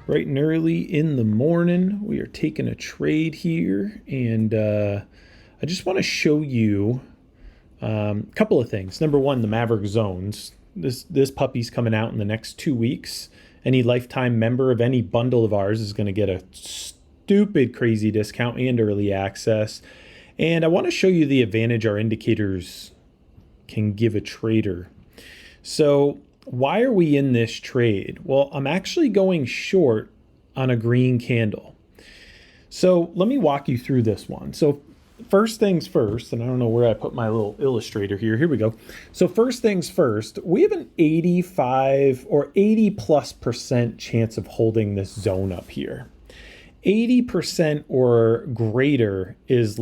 bright and early in the morning. We are taking a trade here, and I just want to show you a couple of things. Number one, the Maverick zones. This puppy's coming out in the next 2 weeks. Any lifetime member of any bundle of ours is going to get a stupid crazy discount and early access. And I want to show you the advantage our indicators can give a trader. So why are we in this trade? Well, I'm actually going short on a green candle. So let me walk you through this one. So first things first, and I don't know where I put my little illustrator here. Here we go. So first things first, we have an 85 or 80+% chance of holding this zone up here. 80% or greater is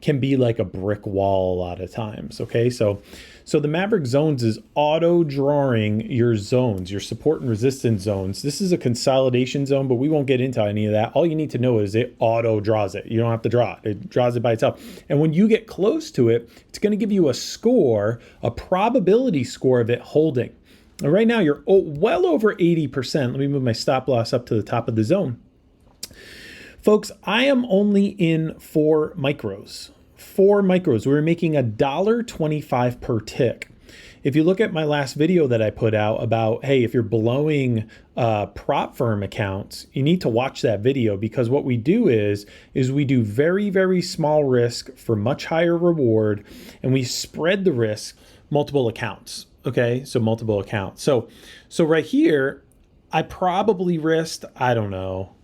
can be like a brick wall a lot of times, okay? So the Maverick zones is auto drawing your zones, your support and resistance zones. This is a consolidation zone, but we won't get into any of that. All you need to know is it auto draws it. You don't have to draw it. It draws it by itself. And when you get close to it, it's gonna give you a score, a probability score of it holding. And right now you're well over 80%. Let me move my stop loss up to the top of the zone. Folks, I am only in 4 micros. 4 micros. We're making $1.25 per tick. If you look at my last video that I put out about, hey, if you're blowing prop firm accounts, you need to watch that video, because what we do is we do very, very small risk for much higher reward, and we spread the risk multiple accounts. Okay, so multiple accounts. So right here, I probably risked, I don't know,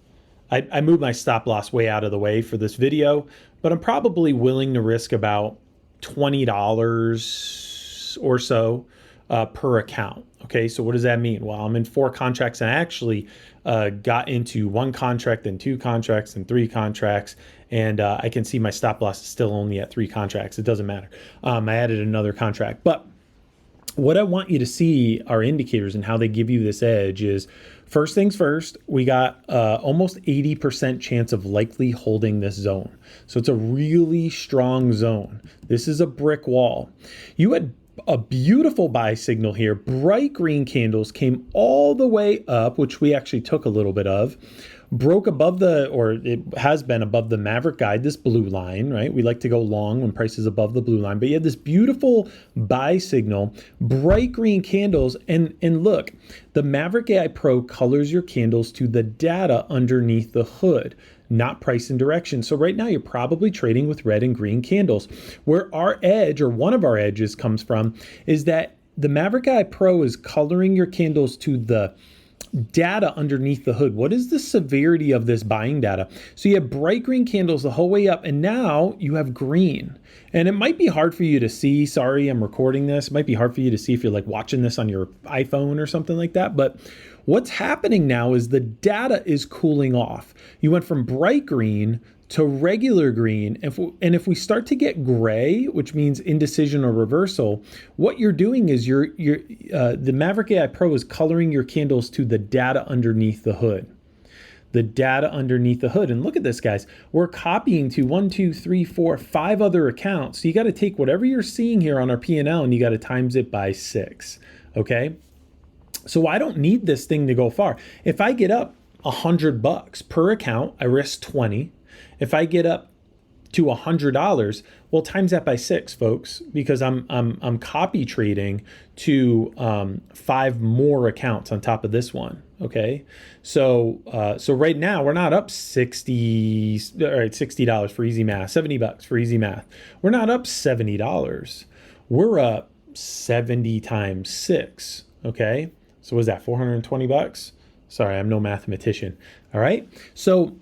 I moved my stop loss way out of the way for this video, but I'm probably willing to risk about $20 or so per account. Okay, so what does that mean? Well, I'm in 4 contracts, and I actually got into 1 contract, then 2 contracts, and 3 contracts, and I can see my stop loss is still only at 3 contracts. It doesn't matter. I added another contract, but what I want you to see our indicators and how they give you this edge is, first things first, we got almost 80% chance of likely holding this zone. So it's a really strong zone. This is a brick wall. You had a beautiful buy signal here. Bright green candles came all the way up, which we actually took a little bit of. Broke above it has been above the Maverick guide, this blue line, right? We like to go long when price is above the blue line, but you have this beautiful buy signal, bright green candles, and look, the Maverick AI Pro colors your candles to the data underneath the hood, not price and direction. So right now you're probably trading with red and green candles. Where our edge, or one of our edges, comes from is that the Maverick AI Pro is coloring your candles to the data underneath the hood. What is the severity of this buying data? So you have bright green candles the whole way up, and now you have green. And it might be hard for you to see. Sorry, I'm recording this. It might be hard for you to see if you're watching this on your iPhone or something like that. But what's happening now is the data is cooling off. You went from bright green to regular green. And if we start to get gray, which means indecision or reversal, what you're doing is the Maverick AI Pro is coloring your candles to the data underneath the hood. The data underneath the hood. And look at this, guys. We're copying to 1, 2, 3, 4, 5 other accounts. So you got to take whatever you're seeing here on our P&L and you got to times it by 6. Okay? So I don't need this thing to go far. If I get up $100 per account, I risk 20. If I get up to $100, well, times that by 6, folks, because I'm copy trading to 5 more accounts on top of this one. Okay, so right now we're not up $60 for easy math, $70 for easy math. We're not up $70. We're up 70 times 6. Okay, so what is that, $420? Sorry, I'm no mathematician. All right, so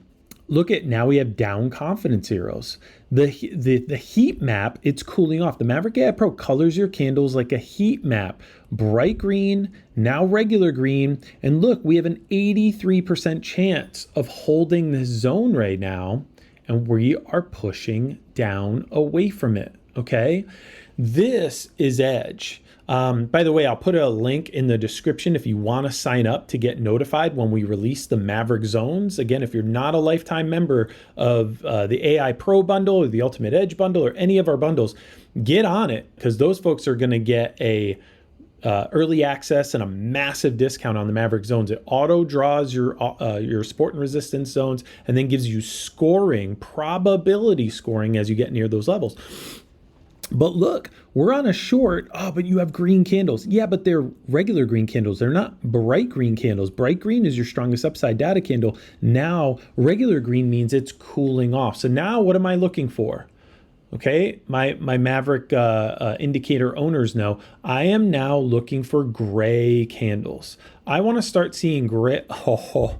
look at, now we have down confidence arrows. The heat map, it's cooling off. The Maverick AI Pro colors your candles like a heat map. Bright green, now regular green. And look, we have an 83% chance of holding this zone right now. And we are pushing down away from it, okay? This is edge. By the way, I'll put a link in the description if you want to sign up to get notified when we release the Maverick zones. Again, if you're not a lifetime member of the AI Pro bundle or the Ultimate Edge bundle or any of our bundles, get on it, because those folks are going to get a early access and a massive discount on the Maverick zones. It auto draws your support and resistance zones and then gives you scoring, probability scoring as you get near those levels. But look, we're on a short. Oh, but you have green candles. Yeah, but they're regular green candles. They're not bright green candles. Bright green is your strongest upside data candle. Now, regular green means it's cooling off. So now what am I looking for? Okay, my Maverick indicator owners know I am now looking for gray candles. I want to start seeing gray. Oh,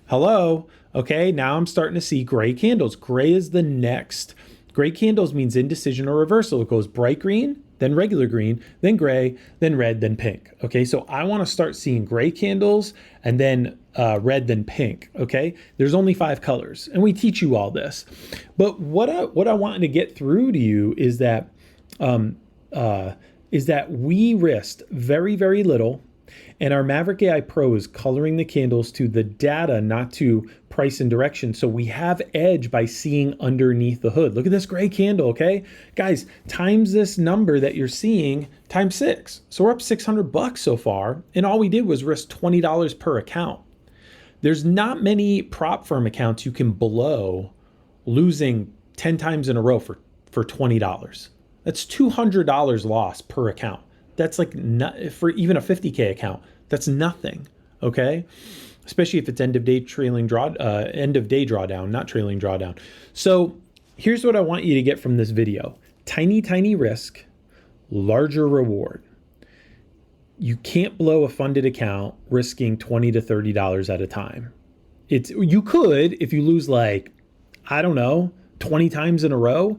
hello. Okay, now I'm starting to see gray candles. Gray is the next. Gray candles means indecision or reversal. It goes bright green, then regular green, then gray, then red, then pink. Okay, so I want to start seeing gray candles and then red, then pink. Okay, there's only 5 colors, and we teach you all this. But what I want to get through to you is that we risked very, very little. And our Maverick AI Pro is coloring the candles to the data, not to price and direction. So we have edge by seeing underneath the hood. Look at this gray candle, okay? Guys, times this number that you're seeing times 6. So we're up $600 so far. And all we did was risk $20 per account. There's not many prop firm accounts you can blow losing 10 times in a row for $20. That's $200 loss per account. That's like for even a 50K account, that's nothing, okay? Especially if it's end of day drawdown, not trailing drawdown. So here's what I want you to get from this video. Tiny, tiny risk, larger reward. You can't blow a funded account risking $20 to $30 at a time. You could if you lose like, I don't know, 20 times in a row.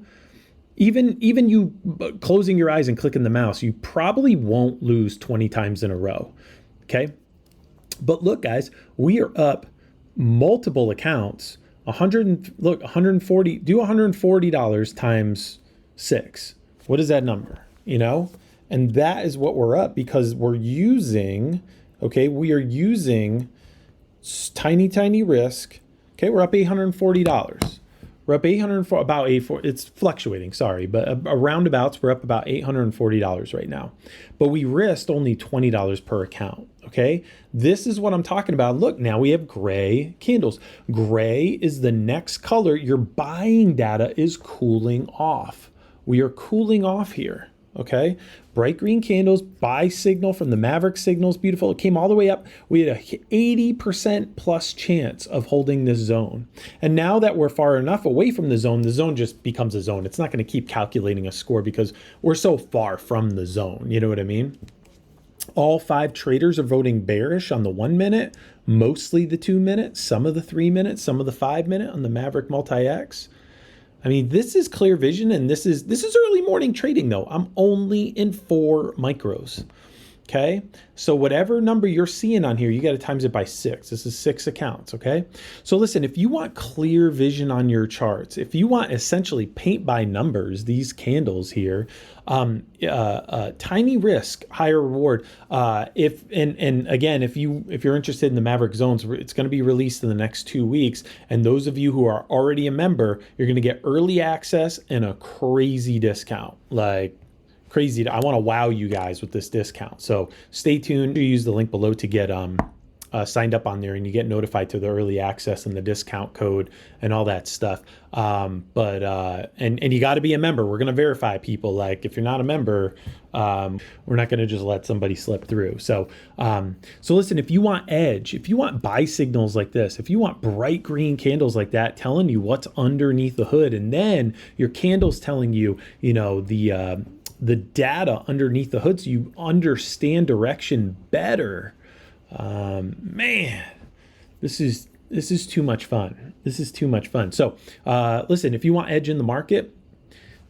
Even you closing your eyes and clicking the mouse, you probably won't lose 20 times in a row, okay? But look, guys, we are up multiple accounts. 140. Do $140 times 6. What is that number? You know, and that is what we're up because we're using. Okay, we are using tiny, tiny risk. Okay, we're up $840. We're up about $840. It's fluctuating, sorry, but roundabouts, we're up about $840 right now. But we risked only $20 per account, okay? This is what I'm talking about. Look, now we have gray candles. Gray is the next color. Your buying data is cooling off. We are cooling off here, okay? Bright green candles, buy signal from the Maverick signals, beautiful. It came all the way up. We had a 80% plus chance of holding this zone. And now that we're far enough away from the zone just becomes a zone. It's not going to keep calculating a score because we're so far from the zone. You know what I mean? All 5 traders are voting bearish on the 1 minute, mostly the 2 minute, some of the 3 minutes, some of the 5 minute on the Maverick Multi-X. I mean, this is clear vision, and this is early morning trading though. I'm only in 4 micros. Okay, so whatever number you're seeing on here, you got to times it by 6. This is 6 accounts. Okay, so listen, if you want clear vision on your charts, if you want essentially paint by numbers, these candles here, tiny risk, higher reward. If you're interested in the Maverick zones, it's going to be released in the next 2 weeks. And those of you who are already a member, you're going to get early access and a crazy discount, like crazy. I want to wow you guys with this discount. So stay tuned. You use the link below to get signed up on there, and you get notified to the early access and the discount code and all that stuff. And you got to be a member. We're going to verify people. Like if you're not a member, we're not going to just let somebody slip through. So listen, if you want edge, if you want buy signals like this, if you want bright green candles like that, telling you what's underneath the hood, and then your candles telling you, the data underneath the hood so you understand direction better. Man, this is too much fun. This is too much fun. So listen, if you want edge in the market,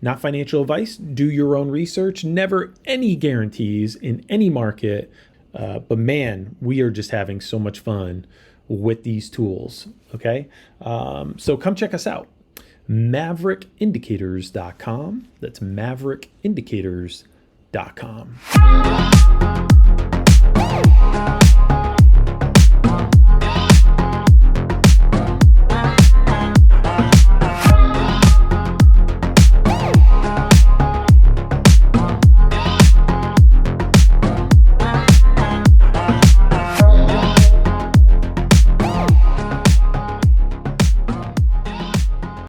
not financial advice, do your own research, never any guarantees in any market. But man, we are just having so much fun with these tools. Okay. So come check us out. MaverickIndicators.com. That's MaverickIndicators.com.